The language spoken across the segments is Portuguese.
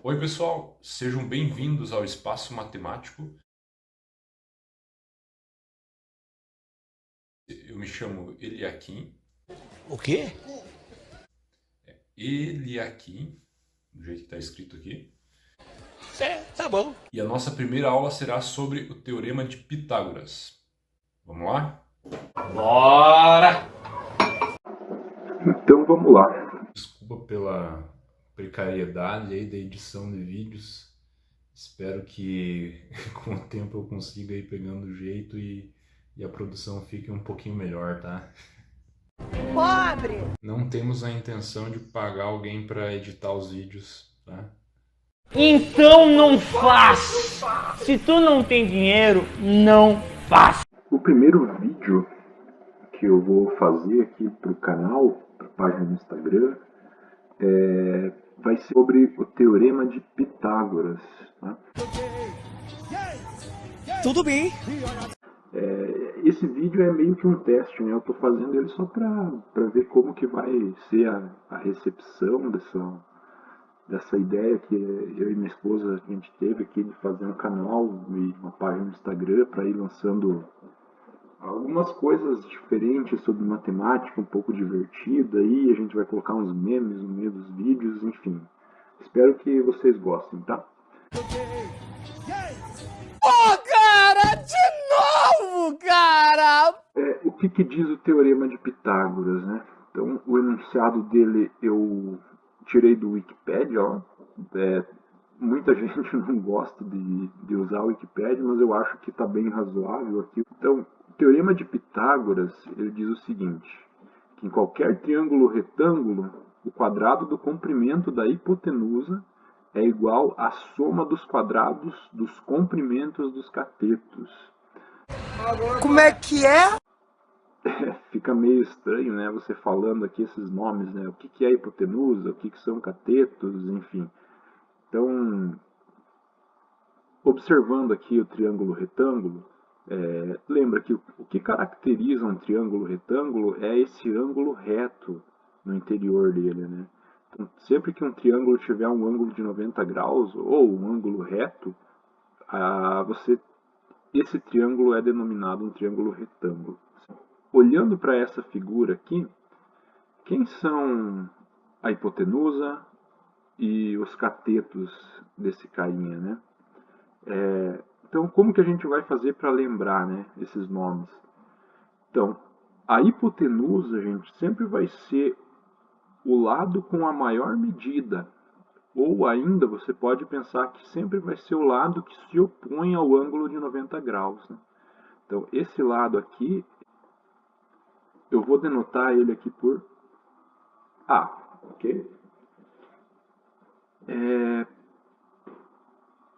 Oi, pessoal, sejam bem-vindos ao Espaço Matemático. Eu me chamo Eliakim. O quê? Eliakim, do jeito que está escrito aqui. Tá bom. E a nossa primeira aula será sobre o Teorema de Pitágoras. Vamos lá? Bora! Então vamos lá. Desculpa pela precariedade aí da edição de vídeos. Espero que com o tempo eu consiga ir pegando o jeito e a produção fique um pouquinho melhor, tá? Pobre! Não temos a intenção de pagar alguém para editar os vídeos, tá? Então não faz! Se tu não tem dinheiro, não faz! O primeiro vídeo que eu vou fazer aqui para o canal, para a página do Instagram, vai ser sobre o Teorema de Pitágoras. Tá? Tudo bem. Esse vídeo é meio que um teste, né? Eu estou fazendo ele só para ver como que vai ser a recepção dessa ideia que eu e minha esposa a gente teve aqui de fazer um canal e uma página no Instagram para ir lançando algumas coisas diferentes sobre matemática, um pouco divertida, aí a gente vai colocar uns memes no meio dos vídeos, enfim. Espero que vocês gostem, tá? Ô, cara! De novo, cara! O que diz o Teorema de Pitágoras, né? Então, o enunciado dele eu tirei do Wikipedia, ó. Muita gente não gosta de usar o Wikipedia, mas eu acho que está bem razoável aqui. Então, o Teorema de Pitágoras, ele diz o seguinte, que em qualquer triângulo retângulo, o quadrado do comprimento da hipotenusa é igual à soma dos quadrados dos comprimentos dos catetos. Como é que é? Fica meio estranho, né, você falando aqui esses nomes, né, o que é hipotenusa, o que são catetos, enfim. Então, observando aqui o triângulo retângulo, lembra que o que caracteriza um triângulo retângulo é esse ângulo reto no interior dele, né? Então, sempre que um triângulo tiver um ângulo de 90 graus ou um ângulo reto, esse triângulo é denominado um triângulo retângulo. Olhando para essa figura aqui, quem são a hipotenusa e os catetos desse carinha, né? Então, como que a gente vai fazer para lembrar, né, esses nomes? Então, a hipotenusa, gente, sempre vai ser o lado com a maior medida. Ou ainda, você pode pensar que sempre vai ser o lado que se opõe ao ângulo de 90 graus. Né? Então, esse lado aqui, eu vou denotar ele aqui por A, ok?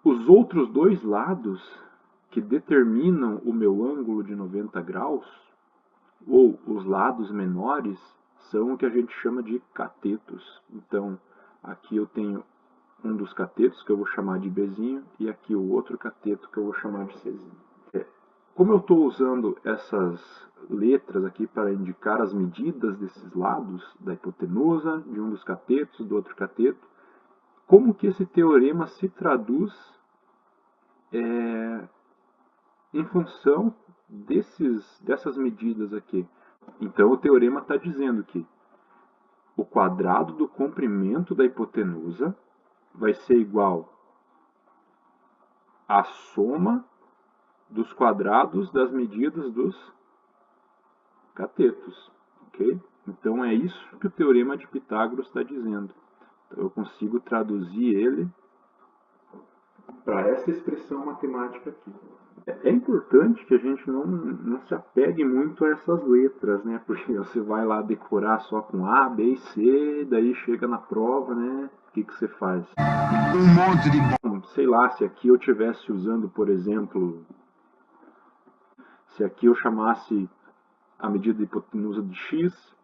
Os outros dois lados que determinam o meu ângulo de 90 graus, ou os lados menores, são o que a gente chama de catetos. Então, aqui eu tenho um dos catetos que eu vou chamar de Bzinho e aqui o outro cateto que eu vou chamar de Czinho. Como eu estou usando essas letras aqui para indicar as medidas desses lados, da hipotenusa, de um dos catetos, do outro cateto, como que esse teorema se traduz em função dessas medidas aqui? Então o teorema está dizendo que o quadrado do comprimento da hipotenusa vai ser igual à soma dos quadrados das medidas dos catetos, ok? Então é isso que o Teorema de Pitágoras está dizendo. Então eu consigo traduzir ele para essa expressão matemática aqui. É importante que a gente não se apegue muito a essas letras, né? Porque você vai lá decorar só com A, B e C, daí chega na prova, né? O que você faz? Um monte de... Sei lá, se aqui eu estivesse usando, por exemplo, se aqui eu chamasse a medida de hipotenusa de x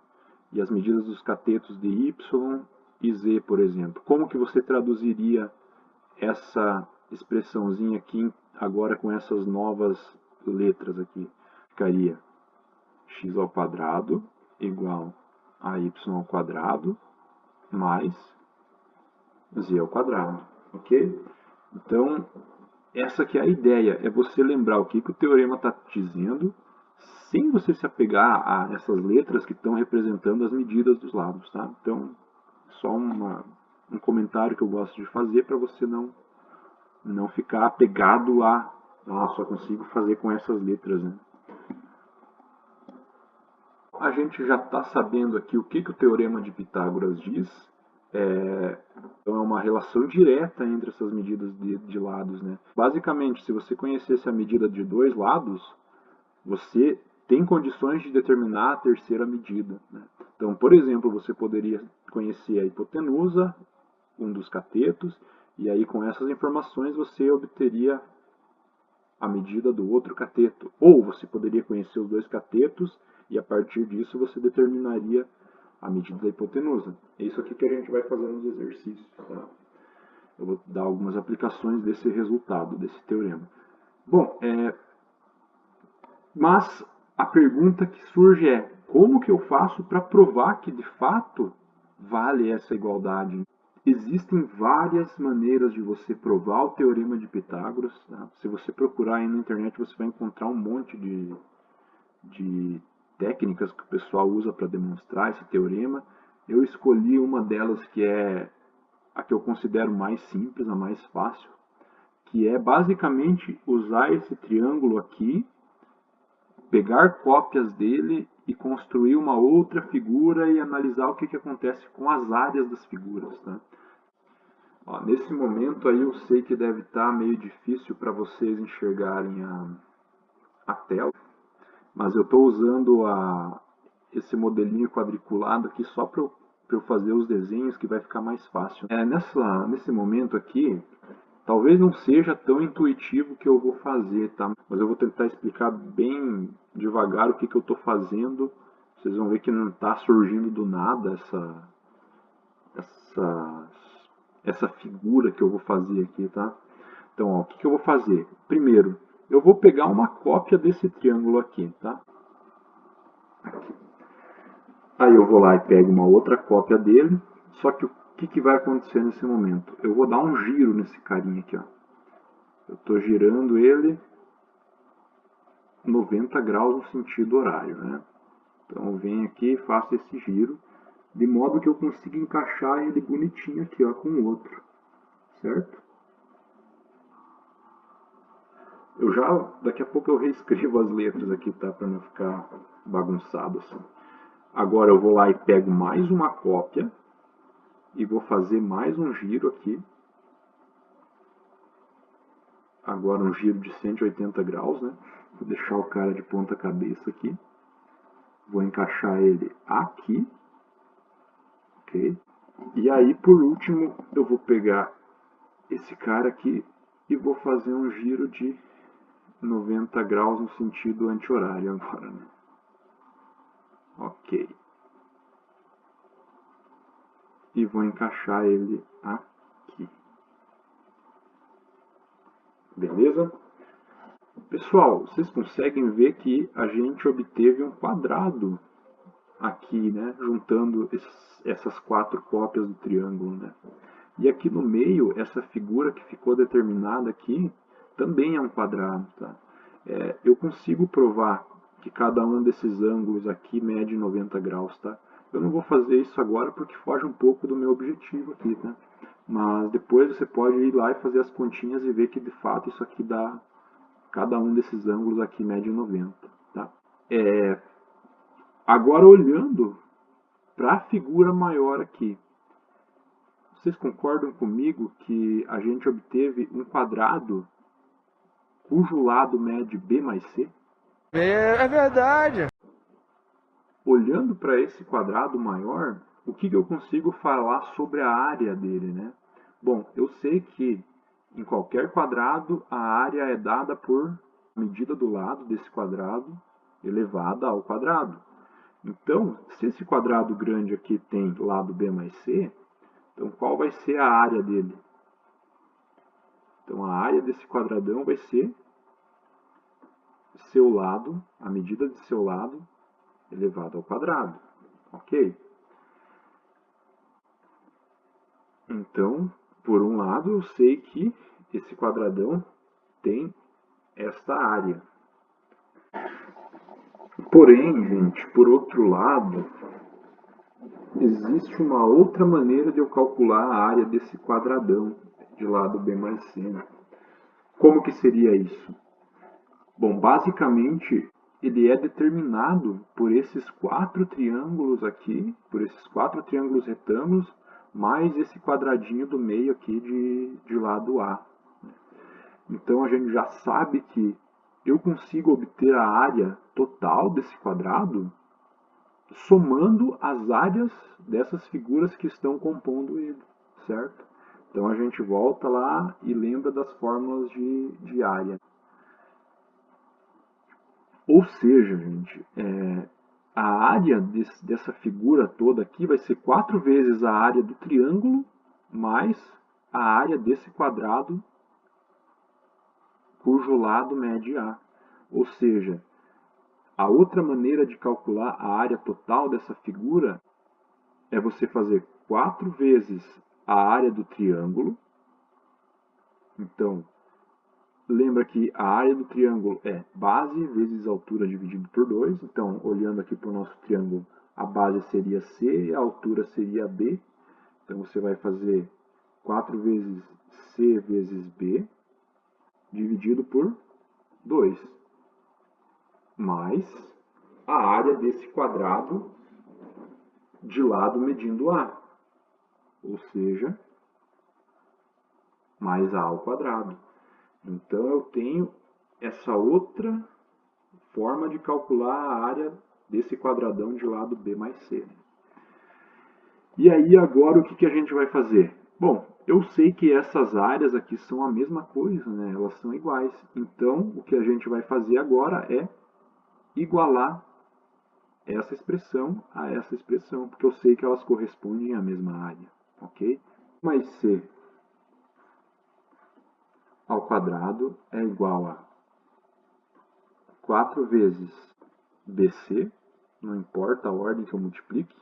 e as medidas dos catetos de y e z, por exemplo. Como que você traduziria essa expressãozinha aqui agora com essas novas letras aqui? Ficaria x ao quadrado igual a y ao quadrado mais z ao quadrado. Ok? Então, essa que é a ideia, é você lembrar o que o teorema está dizendo, sem você se apegar a essas letras que estão representando as medidas dos lados, tá? Então, só um comentário que eu gosto de fazer para você não ficar apegado a, só consigo fazer com essas letras, né? A gente já está sabendo aqui o que o teorema de Pitágoras diz. Então é uma relação direta entre essas medidas de lados, né? Basicamente, se você conhecesse a medida de dois lados, você tem condições de determinar a terceira medida, né? Então, por exemplo, você poderia conhecer a hipotenusa, um dos catetos, e aí com essas informações você obteria a medida do outro cateto. Ou você poderia conhecer os dois catetos e a partir disso você determinaria a medida da hipotenusa. É isso aqui que a gente vai fazer nos exercícios. Tá? Eu vou dar algumas aplicações desse resultado, desse teorema. Bom, mas a pergunta que surge é: como que eu faço para provar que de fato vale essa igualdade? Existem várias maneiras de você provar o teorema de Pitágoras. Tá? Se você procurar aí na internet, você vai encontrar um monte de técnicas que o pessoal usa para demonstrar esse teorema. Eu escolhi uma delas que é a que eu considero mais simples, a mais fácil, que é basicamente usar esse triângulo aqui, pegar cópias dele e construir uma outra figura e analisar o que acontece com as áreas das figuras. Tá? Ó, nesse momento aí eu sei que deve estar meio difícil para vocês enxergarem a tela, mas eu estou usando esse modelinho quadriculado aqui só para eu fazer os desenhos, que vai ficar mais fácil. Nesse momento aqui, talvez não seja tão intuitivo que eu vou fazer, tá? Mas eu vou tentar explicar bem devagar o que eu estou fazendo. Vocês vão ver que não está surgindo do nada essa figura que eu vou fazer aqui, tá? Então, ó, o que eu vou fazer? Primeiro, eu vou pegar uma cópia desse triângulo aqui, tá? Aqui. Aí eu vou lá e pego uma outra cópia dele, só que o que vai acontecer nesse momento? Eu vou dar um giro nesse carinha aqui, ó. Eu estou girando ele 90 graus no sentido horário, né? Então eu venho aqui e faço esse giro, de modo que eu consiga encaixar ele bonitinho aqui, ó, com o outro, certo? Daqui a pouco eu reescrevo as letras aqui, tá? Para não ficar bagunçado assim. Agora eu vou lá e pego mais uma cópia e vou fazer mais um giro aqui. Agora um giro de 180 graus, né? Vou deixar o cara de ponta cabeça aqui. Vou encaixar ele aqui. Ok? E aí, por último, eu vou pegar esse cara aqui e vou fazer um giro de 90 graus no sentido anti-horário agora, né? Ok. E vou encaixar ele aqui. Beleza? Pessoal, vocês conseguem ver que a gente obteve um quadrado aqui, né? Juntando essas quatro cópias do triângulo, né? E aqui no meio, essa figura que ficou determinada aqui também é um quadrado, tá? Eu consigo provar que cada um desses ângulos aqui mede 90 graus, tá? Eu não vou fazer isso agora porque foge um pouco do meu objetivo aqui, tá? Mas depois você pode ir lá e fazer as continhas e ver que de fato isso aqui dá... Cada um desses ângulos aqui mede 90, tá? Agora olhando para a figura maior aqui, vocês concordam comigo que a gente obteve um quadrado cujo lado mede B mais C? É verdade. Olhando para esse quadrado maior, o que eu consigo falar sobre a área dele, né? Bom, eu sei que em qualquer quadrado a área é dada por medida do lado desse quadrado elevada ao quadrado. Então, se esse quadrado grande aqui tem lado B mais C, então qual vai ser a área dele? Então a área desse quadradão vai ser seu lado, a medida de seu lado elevado ao quadrado. Ok? Então, por um lado, eu sei que esse quadradão tem esta área. Porém, gente, por outro lado, existe uma outra maneira de eu calcular a área desse quadradão de lado B mais C. Como que seria isso? Bom, basicamente, ele é determinado por esses 4 triângulos aqui, por esses 4 triângulos retângulos, mais esse quadradinho do meio aqui de lado A. Então, a gente já sabe que eu consigo obter a área total desse quadrado somando as áreas dessas figuras que estão compondo ele, certo? Então, a gente volta lá e lembra das fórmulas de área. Ou seja, gente, a área dessa figura toda aqui vai ser 4 vezes a área do triângulo mais a área desse quadrado cujo lado mede A. Ou seja, a outra maneira de calcular a área total dessa figura é você fazer 4 vezes a área do triângulo. Então, lembra que a área do triângulo é base vezes altura dividido por 2. Então, olhando aqui para o nosso triângulo, a base seria C e a altura seria B. Então, você vai fazer 4 vezes C vezes B, dividido por 2. Mais a área desse quadrado de lado medindo A. Ou seja, mais A ao quadrado. Então, eu tenho essa outra forma de calcular a área desse quadradão de lado B mais C. E aí, agora, o que a gente vai fazer? Bom, eu sei que essas áreas aqui são a mesma coisa, né? Elas são iguais. Então, o que a gente vai fazer agora é igualar essa expressão a essa expressão, porque eu sei que elas correspondem à mesma área, ok? Mais C ao quadrado é igual a 4 vezes BC, não importa a ordem que eu multiplique,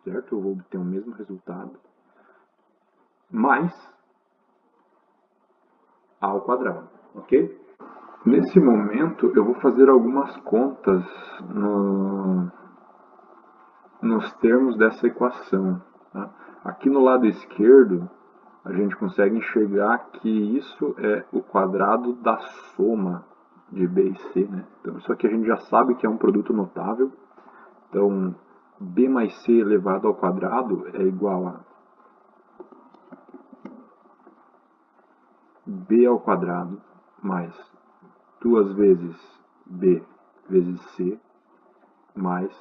certo? Eu vou obter o mesmo resultado, mais A ao quadrado, ok? Nesse momento, eu vou fazer algumas contas nos termos dessa equação. Tá? Aqui no lado esquerdo, a gente consegue enxergar que isso é o quadrado da soma de B e C. Né? Então, isso aqui a gente já sabe que é um produto notável. Então, B mais C elevado ao quadrado é igual a B ao quadrado mais 2 vezes B vezes C mais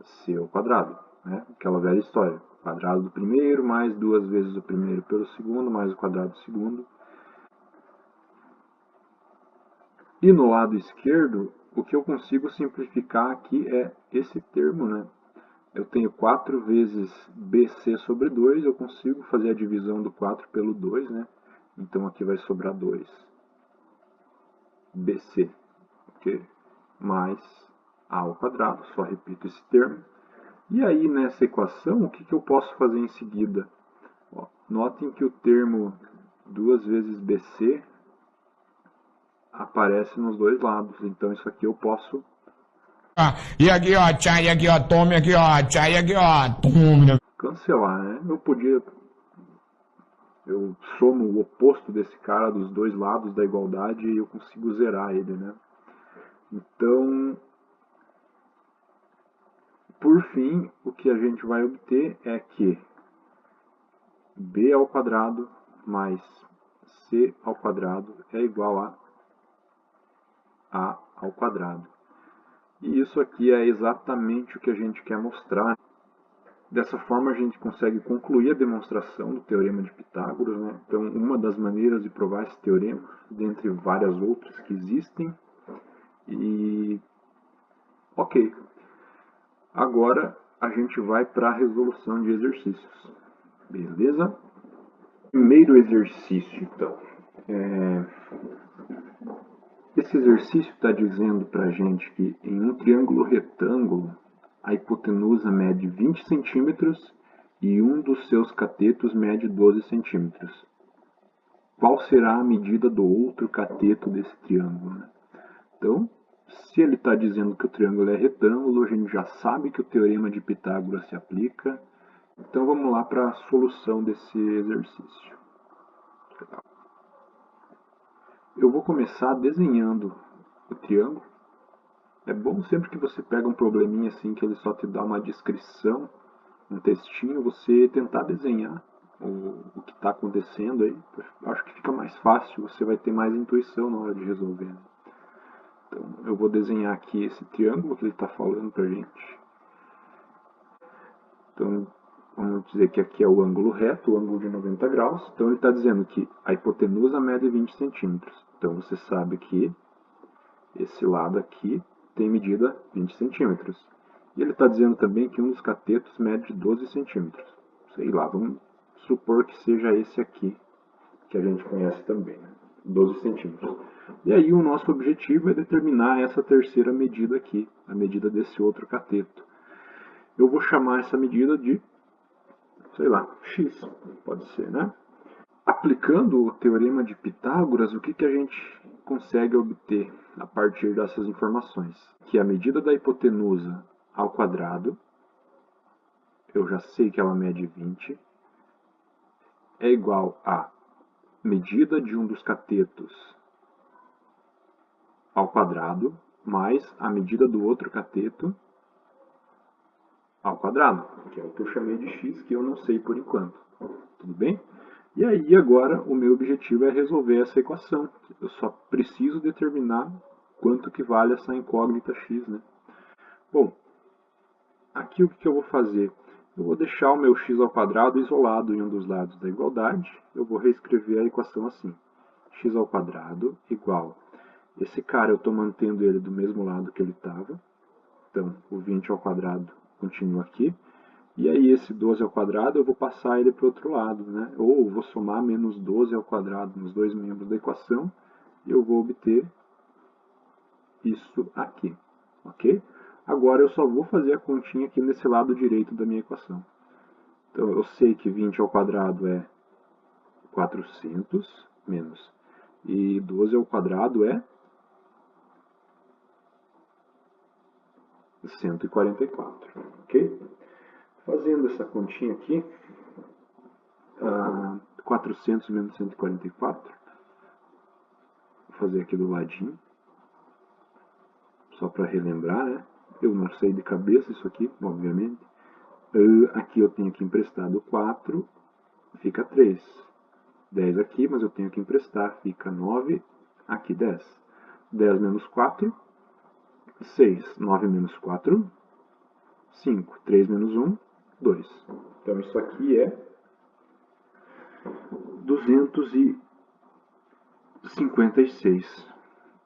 C ao quadrado. Né? Aquela velha história. Quadrado do primeiro mais 2 vezes o primeiro pelo segundo mais o quadrado do segundo. E no lado esquerdo, o que eu consigo simplificar aqui é esse termo. Né? Eu tenho 4 vezes BC sobre 2, eu consigo fazer a divisão do 4 pelo 2. Né? Então aqui vai sobrar 2. BC, okay? Mais A ao quadrado, só repito esse termo. E aí, nessa equação, o que eu posso fazer em seguida? Ó, notem que o termo 2 vezes BC aparece nos dois lados. Então, isso aqui eu posso... E aqui, ó, tchá, e aqui, ó, tome, aqui, ó, tchá, e aqui, ó, tome. Cancelar, né? Eu somo o oposto desse cara dos dois lados da igualdade e eu consigo zerar ele, né? Então... Por fim, o que a gente vai obter é que B ao quadrado mais C ao quadrado é igual a A ao quadrado. E isso aqui é exatamente o que a gente quer mostrar. Dessa forma, a gente consegue concluir a demonstração do Teorema de Pitágoras. Né? Então, uma das maneiras de provar esse teorema, dentre várias outras que existem. E... ok. Agora, a gente vai para a resolução de exercícios. Beleza? Primeiro exercício, então. Esse exercício está dizendo para a gente que em um triângulo retângulo, a hipotenusa mede 20 centímetros e um dos seus catetos mede 12 centímetros. Qual será a medida do outro cateto desse triângulo, né? Então, se ele está dizendo que o triângulo é retângulo, a gente já sabe que o teorema de Pitágoras se aplica. Então vamos lá para a solução desse exercício. Eu vou começar desenhando o triângulo. É bom sempre que você pega um probleminha assim que ele só te dá uma descrição, um textinho, você tentar desenhar o que está acontecendo aí. Acho que fica mais fácil, você vai ter mais intuição na hora de resolver. Então eu vou desenhar aqui esse triângulo que ele está falando para a gente. Então vamos dizer que aqui é o ângulo reto, o ângulo de 90 graus. Então ele está dizendo que a hipotenusa mede 20 centímetros. Então você sabe que esse lado aqui tem medida 20 centímetros. E ele está dizendo também que um dos catetos mede 12 centímetros. Sei lá, vamos supor que seja esse aqui, que a gente conhece também, né? 12 centímetros. E aí o nosso objetivo é determinar essa terceira medida aqui, a medida desse outro cateto. Eu vou chamar essa medida de, sei lá, x, pode ser, né? Aplicando o teorema de Pitágoras, o que a gente consegue obter a partir dessas informações? Que a medida da hipotenusa ao quadrado, eu já sei que ela mede 20, é igual a medida de um dos catetos ao quadrado, mais a medida do outro cateto ao quadrado, que é o que eu chamei de x, que eu não sei por enquanto. Tudo bem? E aí agora o meu objetivo é resolver essa equação. Eu só preciso determinar quanto que vale essa incógnita x, né? Bom, aqui o que eu vou fazer? Eu vou deixar o meu x ao quadrado isolado em um dos lados da igualdade. Eu vou reescrever a equação assim. X ao quadrado igual. Esse cara eu estou mantendo ele do mesmo lado que ele estava. Então, o 20 ao quadrado continua aqui. E aí esse 12 ao quadrado eu vou passar ele para o outro lado, né? Ou vou somar menos 12 ao quadrado nos dois membros da equação. E eu vou obter isso aqui. Ok? Agora eu só vou fazer a continha aqui nesse lado direito da minha equação. Então eu sei que 20 ao quadrado é 400 menos. E 12 ao quadrado é 144. Ok? Fazendo essa continha aqui, 400 menos 144. Vou fazer aqui do ladinho. Só para relembrar, né? Eu não sei de cabeça isso aqui, obviamente. Aqui eu tenho que emprestado 4, fica 3. 10 aqui, mas eu tenho que emprestar, fica 9, aqui 10. 10 menos 4, 6. 9 menos 4, 5. 3 menos 1, 2. Então isso aqui é 256.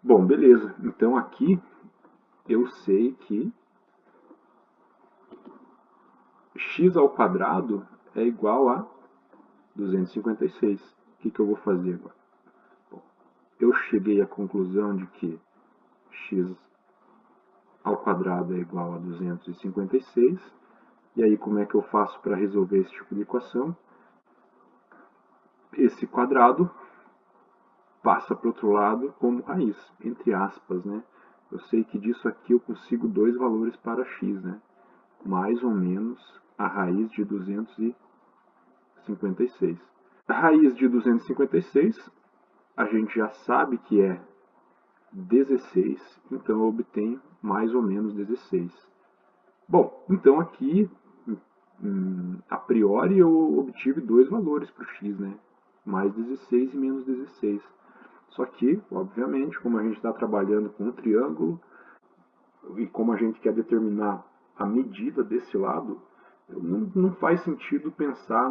Bom, beleza. Então aqui eu sei que x ao quadrado é igual a 256. O que eu vou fazer agora? Bom, eu cheguei à conclusão de que x ao quadrado é igual a 256. E aí como é que eu faço para resolver esse tipo de equação? Esse quadrado passa para o outro lado como raiz, entre aspas, né? Eu sei que disso aqui eu consigo dois valores para x, né? Mais ou menos a raiz de 256. A raiz de 256, a gente já sabe que é 16, então eu obtenho mais ou menos 16. Bom, então aqui, a priori, eu obtive dois valores para o x, né? Mais 16 e menos 16. Só que, obviamente, como a gente está trabalhando com um triângulo, e como a gente quer determinar a medida desse lado, não faz sentido pensar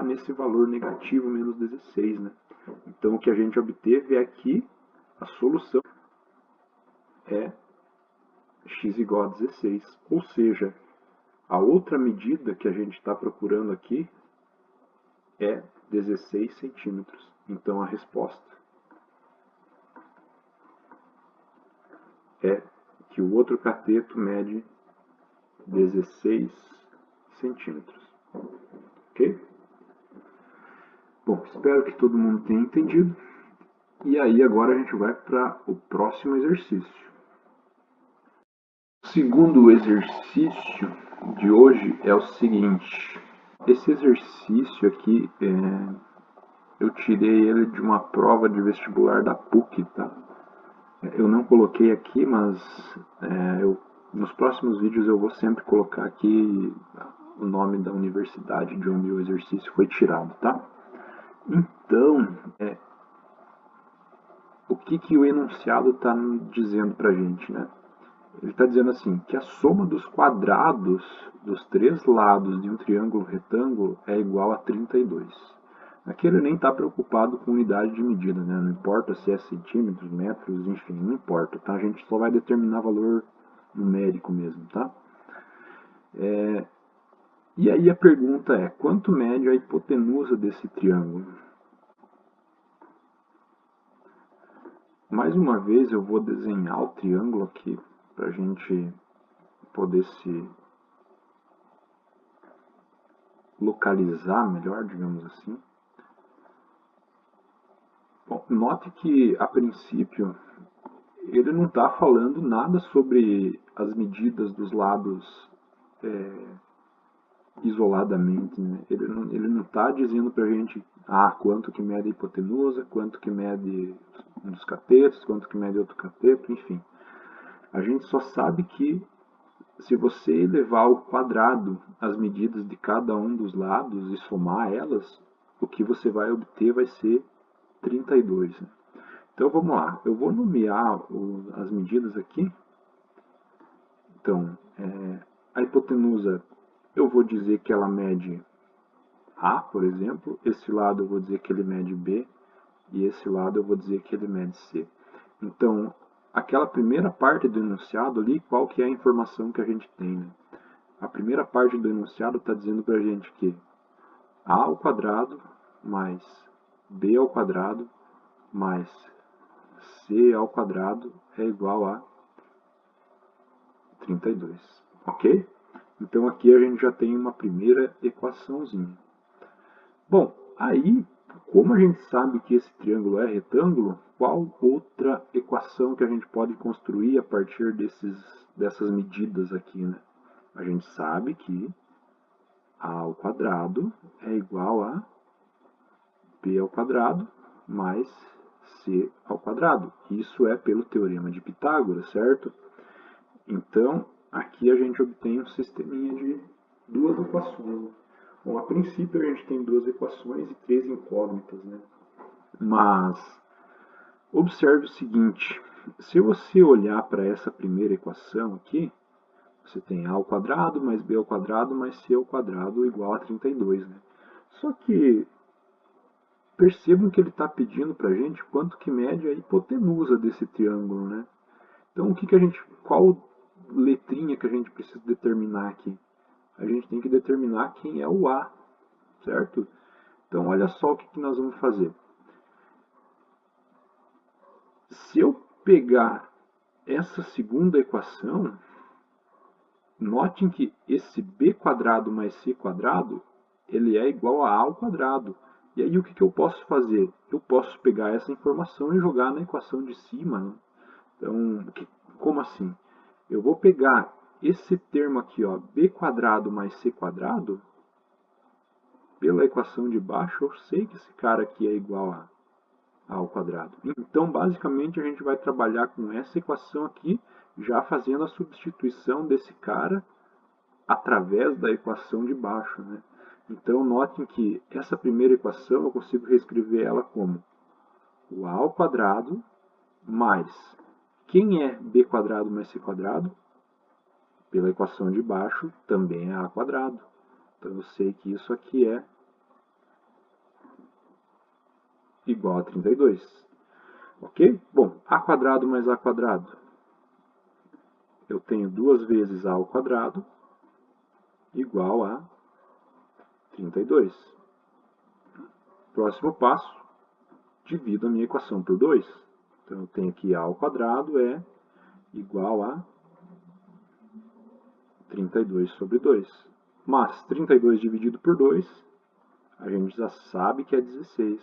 nesse valor negativo menos 16, né? Então o que a gente obteve é aqui a solução é x igual a 16, ou seja, a outra medida que a gente está procurando aqui é 16 centímetros. Então a resposta é que o outro cateto mede 16 centímetros. Ok? Bom, espero que todo mundo tenha entendido. E aí agora a gente vai para o próximo exercício. O segundo exercício de hoje é o seguinte. Esse exercício aqui, eu tirei ele de uma prova de vestibular da PUC, tá? Eu não coloquei aqui, mas nos próximos vídeos eu vou sempre colocar aqui o nome da universidade de onde o exercício foi tirado, tá? Então, o que o enunciado está dizendo para a gente, né? Ele está dizendo assim, que a soma dos quadrados dos três lados de um triângulo retângulo é igual a 32. Aqui ele nem está preocupado com unidade de medida, né? Não importa se é centímetros, metros, enfim, não importa, tá? A gente só vai determinar valor numérico mesmo, tá? E aí a pergunta é, quanto mede a hipotenusa desse triângulo? Mais uma vez eu vou desenhar o triângulo aqui para a gente poder se localizar melhor, digamos assim. Bom, note que a princípio ele não está falando nada sobre as medidas dos lados isoladamente, né? Ele não está dizendo para a gente quanto que mede a hipotenusa, quanto que mede um dos catetos, quanto que mede outro cateto, enfim. A gente só sabe que se você elevar ao quadrado as medidas de cada um dos lados e somar elas, o que você vai obter vai ser 32. Né? Então vamos lá, eu vou nomear as medidas aqui. Então, a hipotenusa, eu vou dizer que ela mede A, por exemplo. Esse lado eu vou dizer que ele mede B. E esse lado eu vou dizer que ele mede C. Então, aquela primeira parte do enunciado ali, qual que é a informação que a gente tem? Né? A primeira parte do enunciado está dizendo para a gente que A ao quadrado mais B ao quadrado mais C ao quadrado é igual a 32. Ok? Então aqui a gente já tem uma primeira equaçãozinha. Bom, aí, como a gente sabe que esse triângulo é retângulo, qual outra equação que a gente pode construir a partir dessas medidas aqui, né? A gente sabe que A ao quadrado é igual a B ao quadrado mais C ao quadrado. Isso é pelo teorema de Pitágoras, certo? Então, aqui a gente obtém um sisteminha de duas equações. Bom, a princípio a gente tem duas equações e três incógnitas, né? Mas, observe o seguinte, se você olhar para essa primeira equação aqui, você tem A ao quadrado mais B ao quadrado mais C ao quadrado igual a 32, né? Só que, percebam que ele está pedindo para a gente quanto que mede a hipotenusa desse triângulo, né? Então, qual letrinha que a gente precisa determinar aqui? A gente tem que determinar quem é o A, certo? Então, olha só o que nós vamos fazer. Se eu pegar essa segunda equação, notem que esse B quadrado mais C quadrado, ele é igual a A ao quadrado. E aí o que eu posso fazer? Eu posso pegar essa informação e jogar na equação de cima. Né? Então, como assim? Eu vou pegar esse termo aqui, ó, B quadrado mais C quadrado, pela equação de baixo, eu sei que esse cara aqui é igual a A ao quadrado. Então, basicamente, a gente vai trabalhar com essa equação aqui, já fazendo a substituição desse cara através da equação de baixo. Né? Então, notem que essa primeira equação eu consigo reescrever ela como o A ao quadrado mais, quem é B quadrado mais C quadrado? Pela equação de baixo, também é A quadrado. Então, eu sei que isso aqui é igual a 32. Ok? Bom, A quadrado mais A quadrado. Eu tenho duas vezes A ao quadrado igual a 32. Próximo passo, divido a minha equação por 2. Então, eu tenho aqui A ao quadrado é igual a 32 sobre 2. Mas 32 dividido por 2, a gente já sabe que é 16.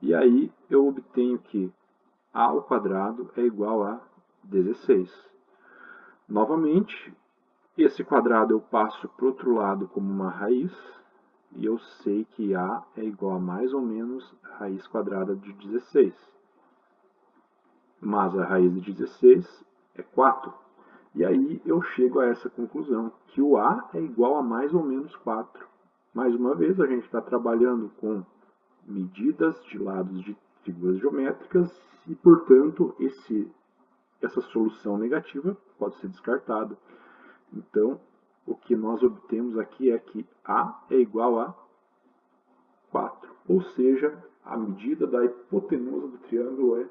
E aí eu obtenho que a ao quadrado é igual a 16. Novamente, esse quadrado eu passo para o outro lado como uma raiz, e eu sei que a é igual a mais ou menos a raiz quadrada de 16. Mas a raiz de 16 é 4. E aí eu chego a essa conclusão, que o a é igual a mais ou menos 4. Mais uma vez, a gente está trabalhando com medidas de lados de figuras geométricas e, portanto, essa solução negativa pode ser descartada. Então, o que nós obtemos aqui é que a é igual a 4, ou seja, a medida da hipotenusa do triângulo é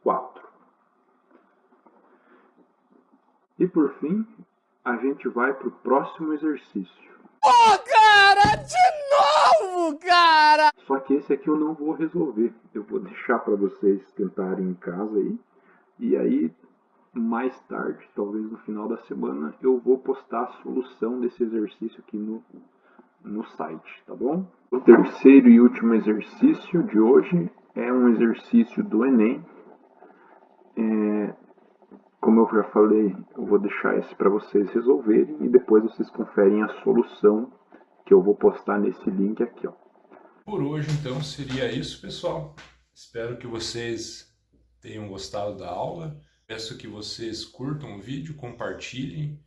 4. E por fim, a gente vai para o próximo exercício. Cara, de novo, cara! Só que esse aqui eu não vou resolver. Eu vou deixar para vocês tentarem em casa aí. E aí, mais tarde, talvez no final da semana, eu vou postar a solução desse exercício aqui no site, tá bom? O terceiro e último exercício de hoje é um exercício do Enem. Como eu já falei, eu vou deixar esse para vocês resolverem e depois vocês conferem a solução que eu vou postar nesse link aqui, ó. Por hoje, então, seria isso, pessoal. Espero que vocês tenham gostado da aula. Peço que vocês curtam o vídeo, compartilhem,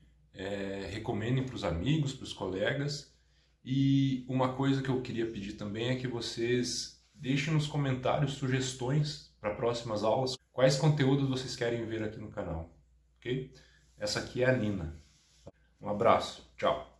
recomendem para os amigos, para os colegas. E uma coisa que eu queria pedir também é que vocês deixem nos comentários sugestões para próximas aulas. Quais conteúdos vocês querem ver aqui no canal, ok? Essa aqui é a Nina. Um abraço, tchau!